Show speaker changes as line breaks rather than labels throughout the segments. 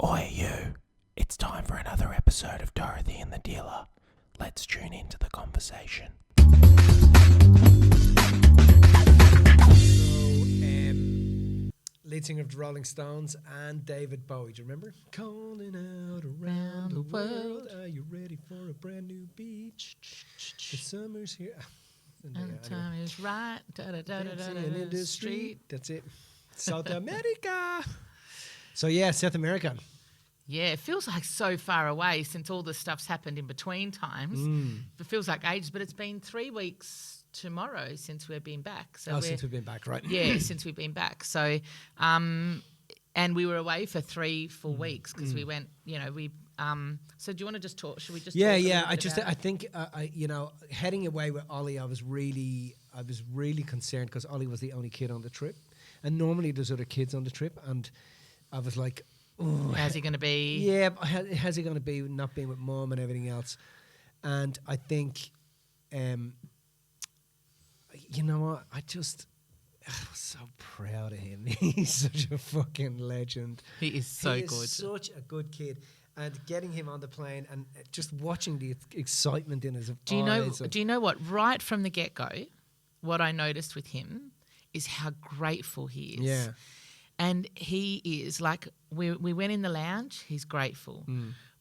Oi, you. It's time for another episode of Dorothy and the Dealer. Let's tune into the conversation.
Lead singer of the Rolling Stones and David Bowie. Do you remember? Calling out around the world. Are you ready for a brand new beach? The summer's here.
And time is right.
Dancing in the street. That's it. South America. So yeah, South America.
Yeah, it feels like so far away since all this stuff's happened in between times. It feels like ages, but it's been 3 weeks tomorrow since we've been back. So
since we've been back, right?
Yeah, since we've been back. So, and we were away for 3 full weeks because we went, so do you want to just talk? Should we just talk a little bit
I think, heading away with Ollie, I was really concerned because Ollie was the only kid on the trip. And normally there's other kids on the trip. And I was like, oh,
how's he going to be?
Yeah, how's he going to be not being with mom and everything else? And I think, you know what? I was so proud of him. He's such a fucking legend.
He is so good.
He's such a good kid. And getting him on the plane and just watching the excitement in his eyes.
Do you know what? Right from the get-go, what I noticed with him is how grateful he is.
Yeah.
And he is like, we went in the lounge, he's grateful.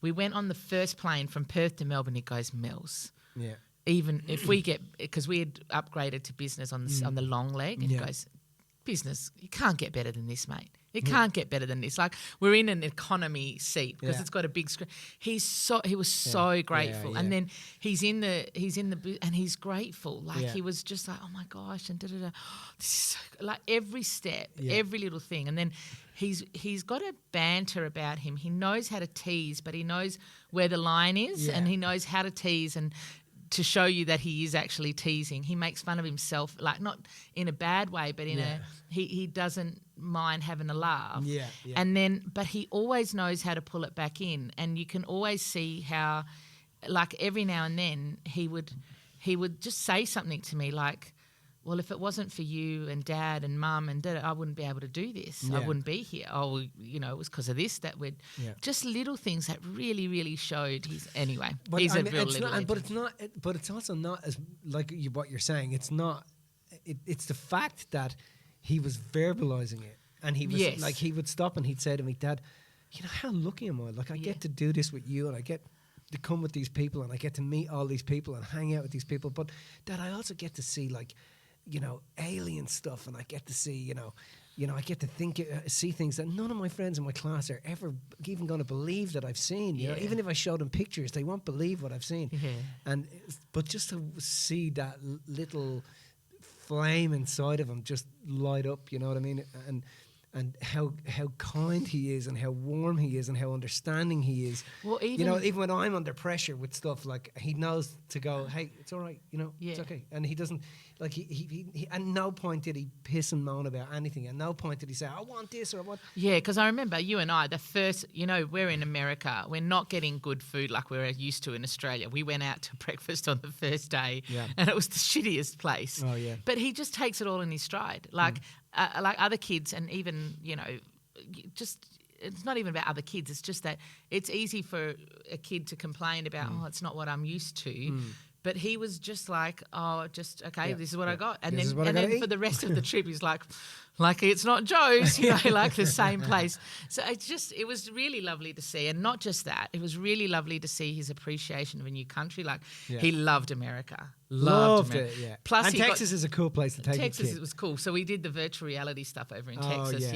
We went on the first plane from Perth to Melbourne, he goes, Mills.
Yeah.
Even if we get, because we had upgraded to business on the long leg, and he goes, business, you can't get better than this, mate. You can't get better than this. Like, we're in an economy seat because it's got a big screen. He was so grateful, and then he's in the and he's grateful. Like he was just like, oh my gosh, and This is so, like every step, every little thing, and then he's got a banter about him. He knows how to tease, but he knows where the line is, and he knows how to tease and to show you that he is actually teasing. He makes fun of himself, like not in a bad way, but in he doesn't mind having a laugh. Yeah. And then, but he always knows how to pull it back in, and you can always see how, like every now and then, he would just say something to me like, well, if it wasn't for you and Dad and Mum and Dad, I wouldn't be able to do this. Yeah. I wouldn't be here. Oh, it was because of this that we'd just little things that really, really showed. He's a real little legend.
But it's also not as like what you're saying. It's not. It's the fact that he was verbalizing it, and he was like he would stop and he'd say to me, Dad, how lucky am I? Like I get to do this with you, and I get to come with these people, and I get to meet all these people and hang out with these people. But Dad, I also get to see alien stuff, and I get to see, I get to see things that none of my friends in my class are ever even going to believe that I've seen. You know, even if I show them pictures, they won't believe what I've seen. Yeah. But just to see that little flame inside of him just light up, you know what I mean? And how kind he is, and how warm he is, and how understanding he is. Well, even when I'm under pressure with stuff, like he knows to go, hey, it's all right, it's okay. And he doesn't, like he at no point did he piss and moan about anything. At no point did he say, I want this or I want.
Yeah, because I remember you and I, the first, we're in America, we're not getting good food like we're used to in Australia. We went out to breakfast on the first day, and it was the shittiest place. Oh yeah. But he just takes it all in his stride, like other kids, and even just. It's not even about other kids. It's just that it's easy for a kid to complain about, it's not what I'm used to. But he was just like, this is what I got. And then for the rest of the trip, he's like it's not Joe's, like the same place. So it was really lovely to see. And not just that, it was really lovely to see his appreciation of a new country. Like he loved America.
Loved it, yeah. Plus, and Texas is a cool place to take
Texas, it was cool. So we did the virtual reality stuff over in Texas,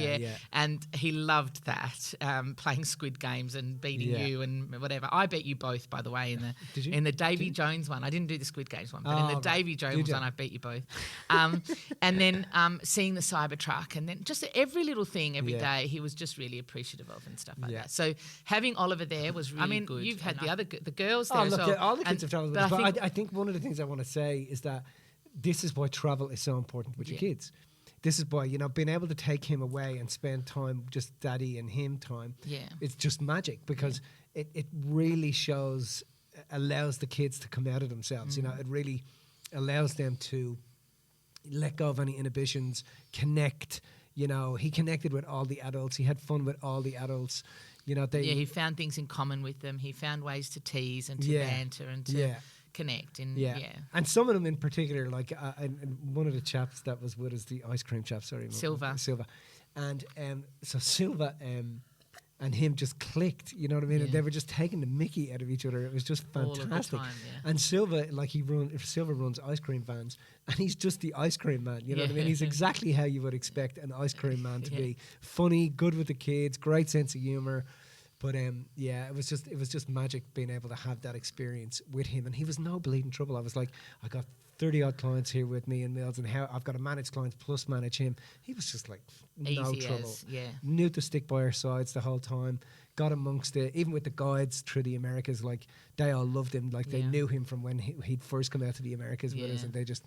and he loved that, playing Squid Games and beating you and whatever. I beat you both, by the way, in the Davy Jones one. I didn't do the Squid Games one, but in the Davy Jones one, I beat you both. And then seeing the Cybertruck, and then just every little thing every day, he was just really appreciative of and stuff like that. So having Oliver there was really good. You've had the girls there as well.
All the kids have traveled with us, but I think one of the things I want to say is that this is why travel is so important with your kids. This is why, being able to take him away and spend time, just daddy and him time, it's just magic, because it really allows the kids to come out of themselves. It really allows them to let go of any inhibitions, connect, You know, he connected with all the adults. He had fun with all the adults. You know,
he found things in common with them. He found ways to tease and to banter and to connect. And
and some of them in particular, like and one of the chaps that was with us, the ice cream chap, Silva, and so Silva and him just clicked, you know what I mean? And they were just taking the mickey out of each other. It was just fantastic.
All of the time,
And Silva, like Silva runs ice cream vans, and he's just the ice cream man. You know what I mean? He's exactly how you would expect an ice cream man to be. Funny, good with the kids, great sense of humor. But it was just magic being able to have that experience with him. And he was no bleeding trouble. I was like, I got 30 odd clients here with me in Mills, and how I've got to manage clients plus manage him. He was just like no trouble. Knew to stick by our sides the whole time. Got amongst it, even with the guides through the Americas. Like they all loved him. Like they knew him from when he'd first come out to the Americas with us, and they just.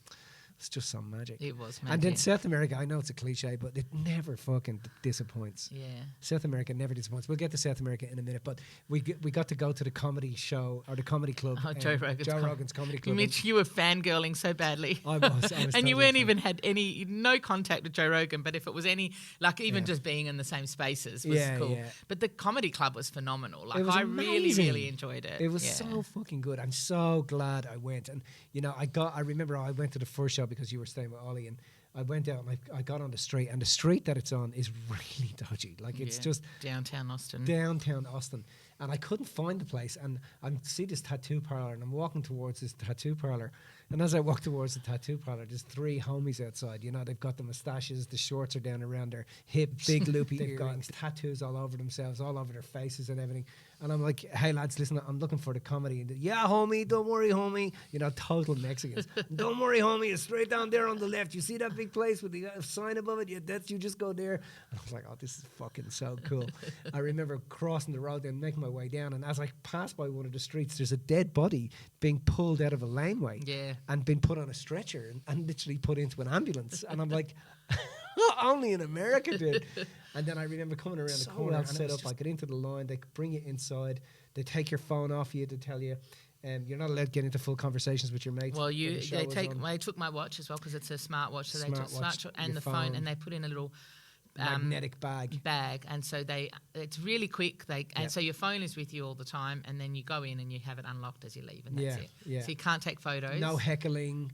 It's just some magic.
It was magic.
And then South America, I know it's a cliche, but it never fucking disappoints.
Yeah.
South America never disappoints. We'll get to South America in a minute, but we got to go to the comedy show or the comedy club.
Oh, Joe Rogan's
comedy club.
Mitch, you were fangirling so badly.
I was
and
totally
you weren't even had no contact with Joe Rogan, but if it was any, like even just being in the same spaces was cool. Yeah. But the comedy club was phenomenal. Like I really, really enjoyed it.
It was so fucking good. I'm so glad I went. And you know, I remember I went to the first show because you were staying with Ollie, and I went out and I got on the street, and the street that it's on is really dodgy. Like it's just
downtown Austin. And
I couldn't find the place, and I see this tattoo parlor, and I'm walking towards this tattoo parlor, and as I walk towards the tattoo parlor, there's three homies outside. You know, they've got the moustaches, the shorts are down around their hip, big loopy earrings, tattoos all over themselves, all over their faces and everything. And I'm like, hey lads, listen, I'm looking for the comedy. And yeah, homie, don't worry, homie. You know, total Mexicans. Don't worry, homie, it's straight down there on the left. You see that big place with the sign above it? Yeah, that's you just go there. And I was like, oh, this is fucking so cool. I remember crossing the road and making my way down, and as I passed by one of the streets, there's a dead body being pulled out of a laneway and been put on a stretcher and literally put into an ambulance. And I'm like, only in America, dude. And then I remember coming around the corner and set up. I get into the line. They bring you inside. They take your phone off you to tell you. You're not allowed to get into full conversations with your mates.
Well, they took my watch as well because it's a smartwatch. So they took and the phone, and they put in a little
magnetic bag,
and so it's really quick. So your phone is with you all the time, and then you go in and you have it unlocked as you leave, and that's it. Yeah. So you can't take photos.
No heckling.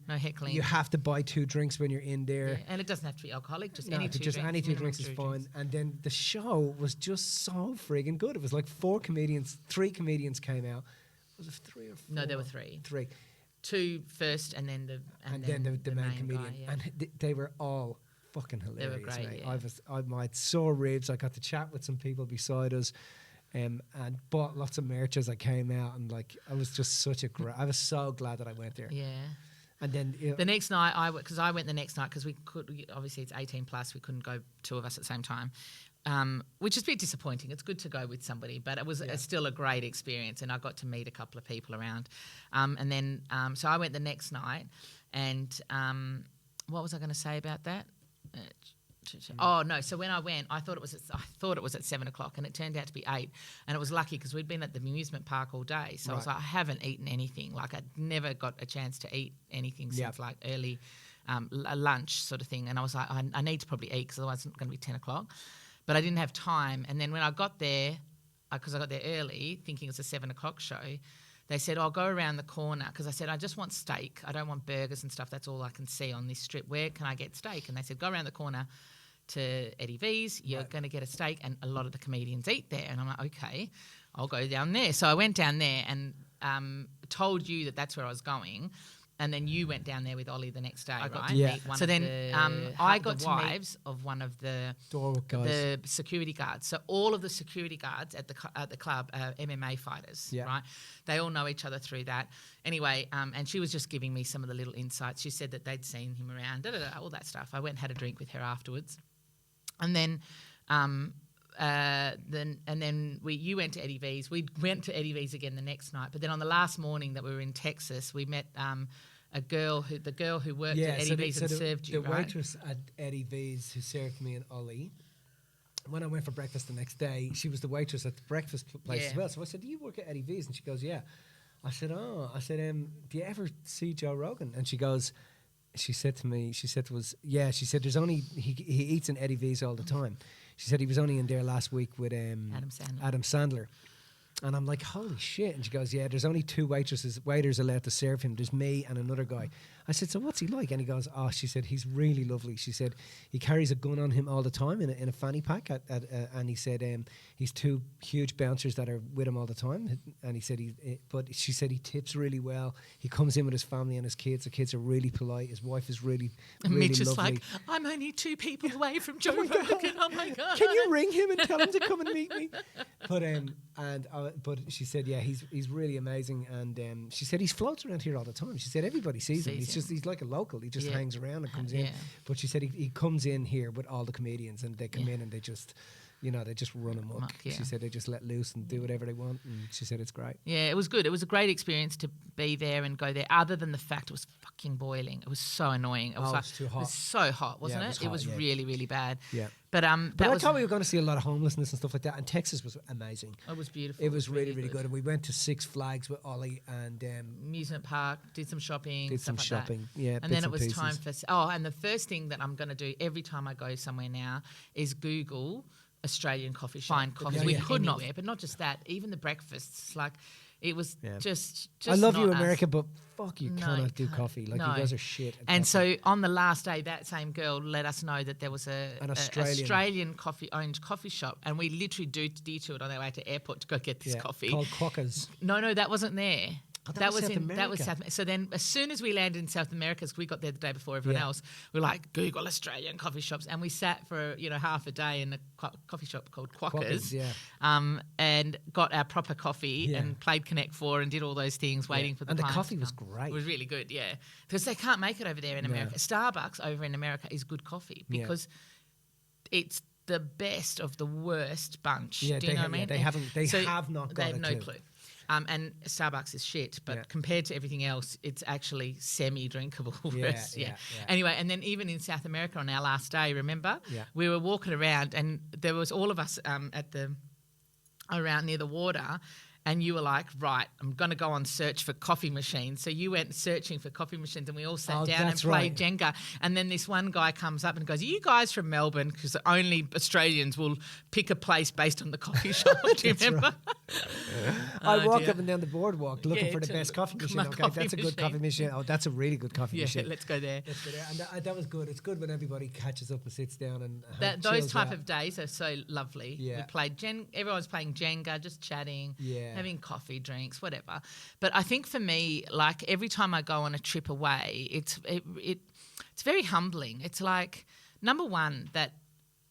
You have to buy 2 drinks when you're in there,
and it doesn't have to be alcoholic. Any two drinks
is fine. And then the show was just so friggin' good. It was like 3 comedians came out. Was it 3 or 4?
No, there were 3.
3.
2 first, and then the
main comedian,
guy,
and they were all fucking hilarious.
They were great,
mate. I had sore ribs. I got to chat with some people beside us, and bought lots of merch as I came out, and like I was just I was so glad that I went there.
Yeah.
And then
the next night, I went the next night because we could, obviously it's 18 plus, we couldn't go 2 of us at the same time, which is a bit disappointing. It's good to go with somebody, but it was still a great experience, and I got to meet a couple of people around. And then so I went the next night, and what was I going to say about that? Oh no! So when I went, I thought it was at 7 o'clock, and it turned out to be 8. And it was lucky because we'd been at the amusement park all day. So I was like, I haven't eaten anything. Like I'd never got a chance to eat anything since like early lunch sort of thing. And I was like, I need to probably eat because otherwise it's going to be 10 o'clock. But I didn't have time. And then when I got there, because I got there early, thinking it was a 7 o'clock show, they said, I'll go around the corner, because I said, I just want steak. I don't want burgers and stuff. That's all I can see on this strip. Where can I get steak? And they said, go around the corner to Eddie V's. You're going to get a steak, and a lot of the comedians eat there. And I'm like, okay, I'll go down there. So I went down there and told you that that's where I was going. And then you went down there with Ollie the next day, right?
Yeah.
So then I got to meet of one of the security guards. So all of the security guards at the club are MMA fighters, right? They all know each other through that. Anyway, and she was just giving me some of the little insights. She said that they'd seen him around, all that stuff. I went and had a drink with her afterwards. And then... you went to Eddie V's. We went to Eddie V's again the next night. But then on the last morning that we were in Texas, we met the girl who worked at Eddie V's and served you.
The waitress at Eddie V's who served me and Ollie. When I went for breakfast the next day, she was the waitress at the breakfast place as well. So I said, "Do you work at Eddie V's?" And she goes, "Yeah." I said, "Do you ever see Joe Rogan?" And she goes, she said to us, she said there's only he eats in Eddie V's all the time. She said he was only in there last week with Adam Sandler. And I'm like, holy shit. And she goes, yeah, there's only 2 waiters allowed to serve him. There's me and another guy. I said, so what's he like? And he goes, she said, he's really lovely. She said, he carries a gun on him all the time in a fanny pack. And he said, he's 2 huge bouncers that are with him all the time. And he said, but she said he tips really well. He comes in with his family and his kids. The kids are really polite. His wife is really,
and
really
Mitch is
lovely.
like, I'm only 2 people away from Joe Rogan. Oh my God.
Can you ring him and tell him to come and meet me? But she said, yeah, he's really amazing. And she said he floats around here all the time. She said everybody sees him. He's like a local. He just hangs around and comes in. But she said he comes in here with all the comedians, and they come in and they just, they just run amok. She said they just let loose and do whatever they want. And she said it's great.
Yeah, it was good. It was a great experience to be there and go there. Other than the fact it was fucking boiling. It was so annoying. It was
too hot.
It was so hot, wasn't it? It was really, really bad.
Yeah.
But
I thought we were going to see a lot of homelessness and stuff like that. And Texas was amazing.
It was beautiful.
It was really, really good. And we went to Six Flags with Ollie and
amusement park. Did some shopping.
Did some shopping.
That.
Yeah.
And then it was time for. And the first thing that I'm going to do every time I go somewhere now is Google Australian coffee shop. Find coffee. We could not, but not just that. Even the breakfasts, like. It was just
I love you,
us.
America, but fuck, you cannot do coffee. Like, you guys are shit at
And
coffee.
so on the last day, that same girl let us know that there was an Australian owned coffee shop, and we literally detoured on our way to airport to go get this coffee.
Called Quokka's.
No, that wasn't there.
Oh, that was South America.
That was South America. So then as soon as we landed in South America, because we got there the day before everyone else, we were like, Google Australian coffee shops. And we sat for, half a day in a coffee shop called Quokka's. And got our proper coffee and played Connect 4 and did all those things waiting for the
clients. And the
clients
coffee was great.
It was really good, yeah. Because they can't make it over there in America. Starbucks over in America is good coffee because it's the best of the worst bunch.
Yeah,
do you know what I mean?
They have not got
They have no clue. And Starbucks is shit, but compared to everything else, it's actually semi-drinkable. Anyway, and then even in South America on our last day, remember? Yeah. We were walking around and there was all of us around near the water, and you were like, right, I'm going to go on search for coffee machines. So you went searching for coffee machines, and we all sat down and played Jenga. And then this one guy comes up and goes, are you guys from Melbourne? Because only Australians will pick a place based on the coffee shop. Do you remember?
I walk up and down the boardwalk looking for the best coffee machine. Okay, that's a good coffee machine. Oh, that's a really good coffee machine.
Yeah, let's go there.
And that was good. It's good when everybody catches up and sits down and
those type of days are so lovely.
Yeah.
We played everyone's playing Jenga, just chatting, having coffee, drinks, whatever. But I think for me, like every time I go on a trip away, it's very humbling. It's like, number one, that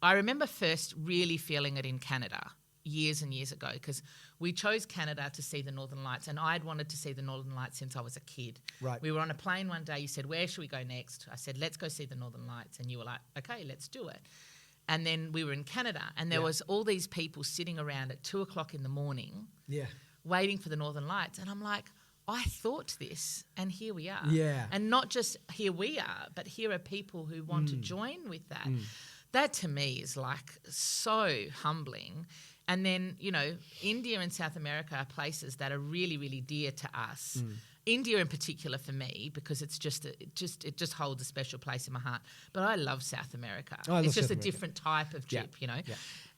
I remember first really feeling it in Canada years and years ago, because we chose Canada to see the Northern Lights, and I'd wanted to see the Northern Lights since I was a kid. Right. We were on a plane one day. You said, where should we go next? I said, let's go see the Northern Lights. And you were like, okay, let's do it. And then we were in Canada, and there was all these people sitting around at 2:00 in the morning waiting for the Northern Lights. And I'm like, I thought this, and here we are. Yeah. And not just here we are, but here are people who want to join with that. That to me is like so humbling. And then, India and South America are places that are really, really dear to us. India in particular for me, because it just holds a special place in my heart. But I love South America. It's just a different type of trip, Yeah.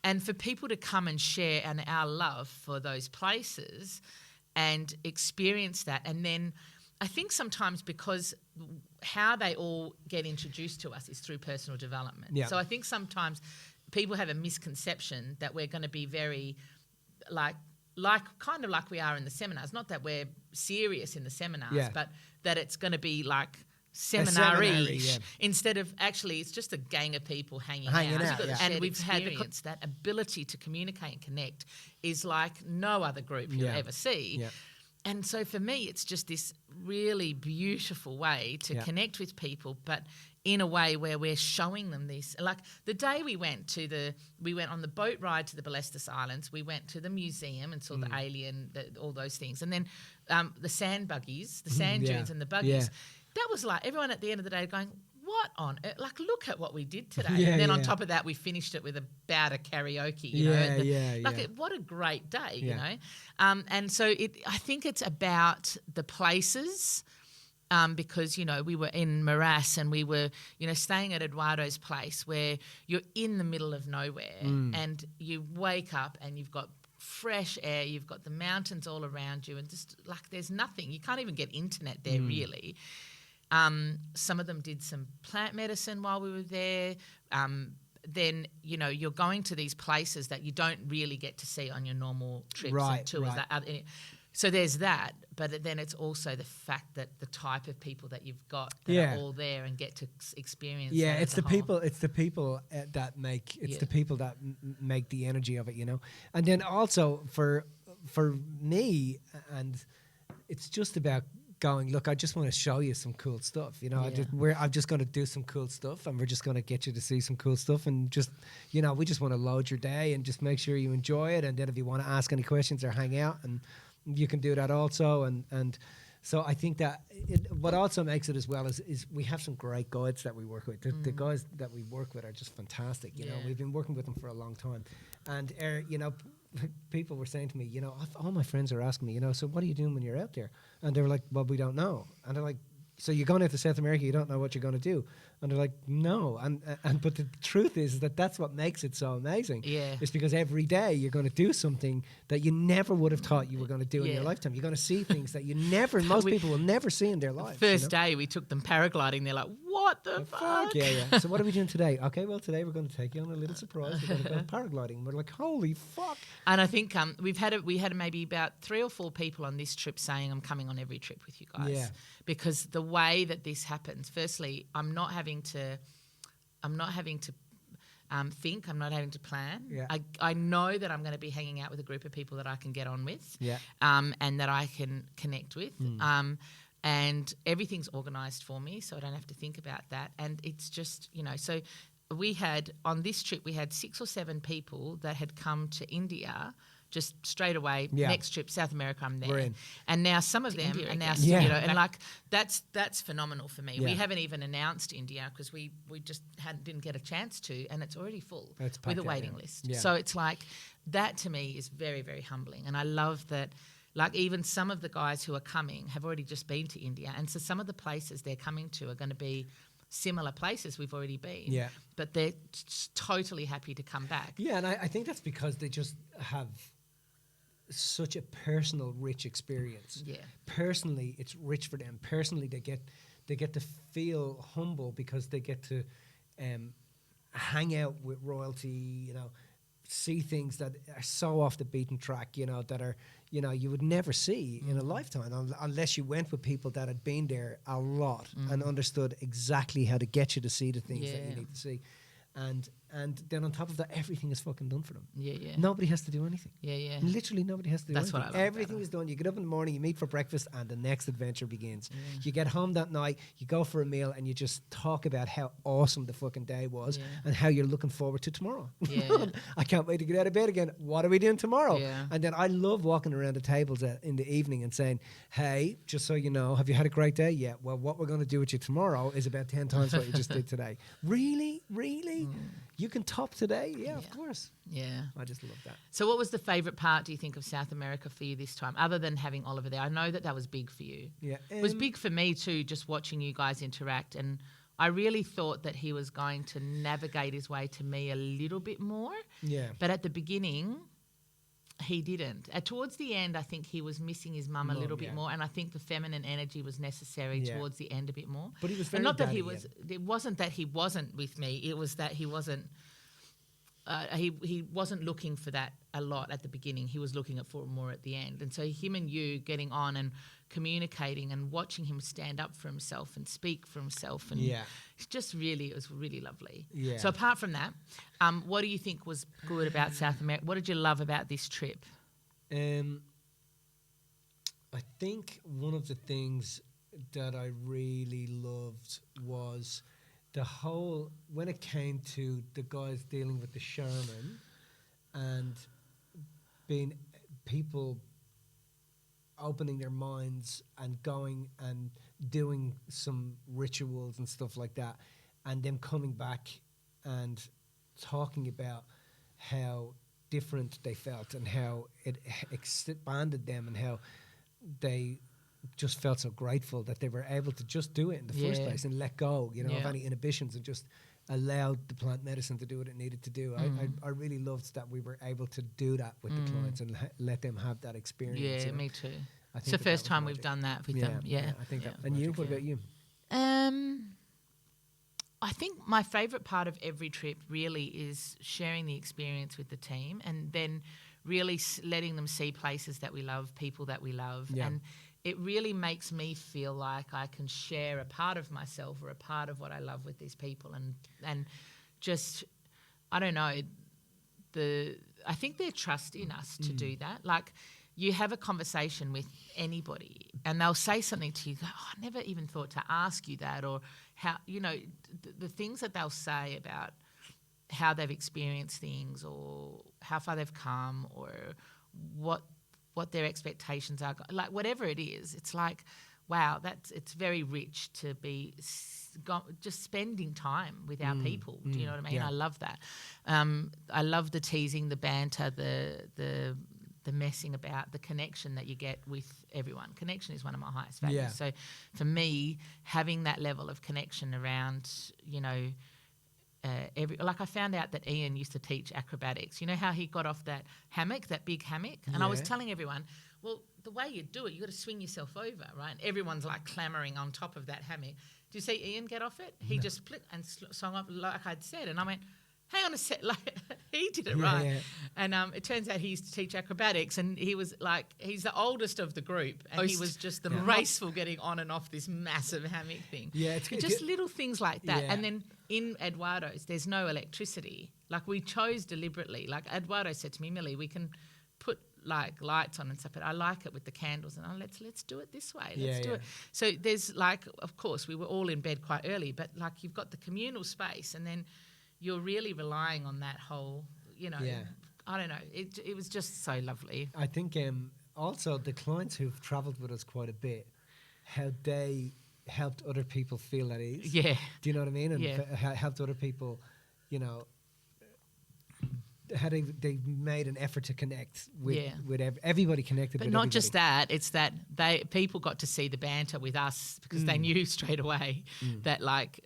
And for people to come and share our love for those places and experience that. And then I think sometimes because how they all get introduced to us is through personal development. Yeah. So I think sometimes people have a misconception that we're going to be very kind of like we are in the seminars. Not that we're serious in the seminars, but that it's going to be like seminar-y instead of actually it's just a gang of people hanging out. And we've had that ability to communicate and connect is like no other group you'll ever see. Yeah. And so for me, it's just this really beautiful way to connect with people, but in a way where we're showing them this. Like the day we went on the boat ride to the Ballestas Islands, we went to the museum and saw the alien, all those things. And then the sand buggies, the sand dunes and the buggies. Yeah. That was like everyone at the end of the day going, what on earth? Like, look at what we did today. And then on top of that, we finished it with a bout of karaoke, what a great day, you know? And so I think it's about the places because, we were in morass and we were, staying at Eduardo's place where you're in the middle of nowhere and you wake up and you've got fresh air, you've got the mountains all around you and just like there's nothing. You can't even get internet there really. Some of them did some plant medicine while we were there. Then, you're going to these places that you don't really get to see on your normal trips and tours.
Right.
So there's that, but then it's also the fact that the type of people that you've got that are all there and get to experience.
Yeah,
that
it's the people. It's the people that make. It's the people that make the energy of it, And then also for me, and it's just about going. Look, I just want to show you some cool stuff. I'm just going to do some cool stuff, and we're just going to get you to see some cool stuff, and just we just want to load your day and just make sure you enjoy it. And then if you want to ask any questions or hang out and you can do that also, and so I think that what also makes it as well is we have some great guides that we work with. The guys that we work with are just fantastic. We've been working with them for a long time, and people were saying to me, all my friends are asking me, so what are you doing when you're out there? And they were like, well, we don't know. And they're like, so you're going out to South America, you don't know what you're going to do. And they're like, no. And but the truth is that that's what makes it so amazing.
Yeah.
It's because every day you're going to do something that you never would have thought you were going to do in your lifetime. You're going to see things that most people will never see in their lives.
First day we took them paragliding. They're like, what the fuck?
Yeah. So what are we doing today? Okay, well, today we're going to take you on a little surprise. We're going to go paragliding. We're like, holy fuck.
And I think we had maybe about 3 or 4 people on this trip saying, I'm coming on every trip with you guys.
Yeah.
Because the way that this happens, firstly, I'm not having to think, I'm not having to plan.
Yeah.
I know that I'm going to be hanging out with a group of people that I can get on with, and that I can connect with. And everything's organised for me, so I don't have to think about that. And it's just, so on this trip, we had 6 or 7 people that had come to India just straight away. Next trip, South America, I'm there. And now some of them are now, and like that's phenomenal for me. We haven't even announced India because we just didn't get a chance to, and it's already full with a waiting list.
Yeah.
So it's like that to me is very, very humbling, and I love that. Like even some of the guys who are coming have already just been to India, and so some of the places they're coming to are going to be similar places we've already been. Yeah. But they're totally happy to come back.
Yeah, and I think that's because they just have such a personal, rich experience. Yeah. Personally, it's rich for them. Personally, they get to feel humble because they get to hang out with royalty, see things that are so off the beaten track, that are, you would never see in a lifetime unless you went with people that had been there a lot and understood exactly how to get you to see the things that you need to see. And then on top of that, everything is fucking done for them. Yeah, yeah. Nobody has to do anything. Yeah, yeah. Literally nobody has to do anything. What I like. Everything is done. You get up in the morning, you meet for breakfast, and the next adventure begins. Yeah. You get home that night, you go for a meal, and you just talk about how awesome the fucking day was and how you're looking forward to tomorrow. Yeah. I can't wait to get out of bed again. What are we doing tomorrow? Yeah. And then I love walking around the tables in the evening and saying, hey, just so you know, have you had a great day? Yeah. Well, what we're going to do with you tomorrow is about 10 times what you just did today. Really? Really? You can top today? Yeah, of course. Yeah. I just love that.
So what was the favourite part, do you think, of South America for you this time, other than having Oliver there? I know that was big for you. Yeah. It was big for me too, just watching you guys interact. And I really thought that he was going to navigate his way to me a little bit more. Yeah. But at the beginning, he didn't. Towards the end, I think he was missing his mum a little bit more, and I think the feminine energy was necessary towards the end a bit more.
But he was very
and not that he was. It wasn't that he wasn't with me. It was that he wasn't. He wasn't looking for that a lot at the beginning. He was looking for it more at the end. And so him and you getting on and communicating and watching him stand up for himself and speak for himself, and it's just really, it was really lovely. Yeah. So apart from that, what do you think was good about South America? What did you love about this trip?
I think one of the things that I really loved was the whole, when it came to the guys dealing with the shaman and being people opening their minds and going and doing some rituals and stuff like that, and them coming back and talking about how different they felt and how it expanded them and how they just felt so grateful that they were able to just do it in the first place and let go, of any inhibitions and just allowed the plant medicine to do what it needed to do. I really loved that we were able to do that with the clients and let them have that experience.
Yeah, me too. It's the first time we've done that with them. Yeah,
I think that. And you, what about you?
I think my favourite part of every trip really is sharing the experience with the team and then really letting them see places that we love, people that we love.
Yeah.
And it really makes me feel like I can share a part of myself or a part of what I love with these people. And just, I don't know, I think they trust in us to do that. Like, you have a conversation with anybody and they'll say something to you, go, oh, I never even thought to ask you that, or how, the things that they'll say about how they've experienced things or how far they've come or what their expectations are, like whatever it is, it's like, wow, it's very rich to be just spending time with our people. Do you know what I mean?
Yeah.
I love that. I love the teasing, the banter, the messing about, the connection that you get with everyone. Connection is one of my highest values.
Yeah.
So for me, having that level of connection around, I found out that Ian used to teach acrobatics. You know how he got off that hammock, that big hammock? And I was telling everyone, well, the way you do it, you got to swing yourself over, right? And everyone's like clamoring on top of that hammock. Do you see Ian get off it? He just split and swung up like I'd said. And I went, hang on a sec, like he did it right. Yeah. And it turns out he used to teach acrobatics and he was like, he's the oldest of the group and he was just the graceful getting on and off this massive hammock thing.
Yeah, it's
just little things like that.
Yeah.
And then in Eduardo's, there's no electricity. Like we chose deliberately. Like Eduardo said to me, Millie, we can put like lights on and stuff, but I like it with the candles and let's do it this way. Let's do it. So there's like, of course, we were all in bed quite early, but like you've got the communal space and then you're really relying on that whole, I don't know. It was just so lovely.
I think also the clients who've travelled with us quite a bit, how they helped other people feel at ease.
Yeah.
Do you know what I mean? And helped other people, how they made an effort to connect with everybody connected
but
with
not
everybody.
Just that, it's that people got to see the banter with us because they knew straight away that like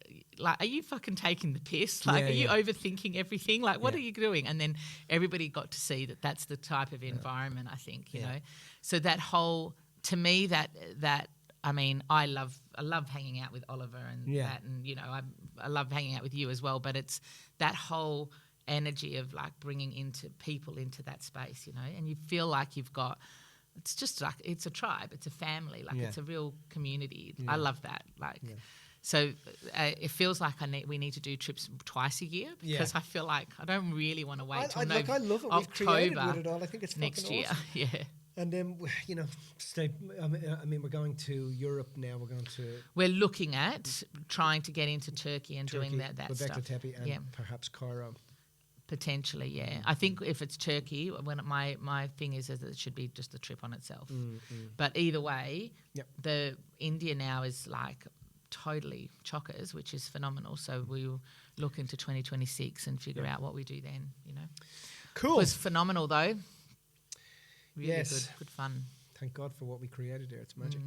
are you fucking taking the piss? Like are you overthinking everything? Like what are you doing? And then everybody got to see that that's the type of environment, I think, you know. So that whole, to me, that I mean, I love hanging out with Oliver and that, and I love hanging out with you as well, but it's that whole energy of like bringing people into that space, and you feel like you've got, it's just like, it's a tribe, it's a family, like it's a real community. I love that. So it feels like we need to do trips twice a year because I feel like I don't really want to wait till
I love it. We've created with it all. I think it's
next year.
Awesome.
Yeah.
And then, I mean, we're going to Europe now.
We're looking at trying to get into Turkey and doing that stuff.
Göbekli Tepe and perhaps Cairo.
Potentially, yeah. I think if it's Turkey, when my thing is that it should be just a trip on itself. But either way, the India now is like totally chockers, which is phenomenal. So we'll look into 2026 and figure out what we do then,
Cool.
It was phenomenal though. Really good fun.
Thank God for what we created there. It's magic.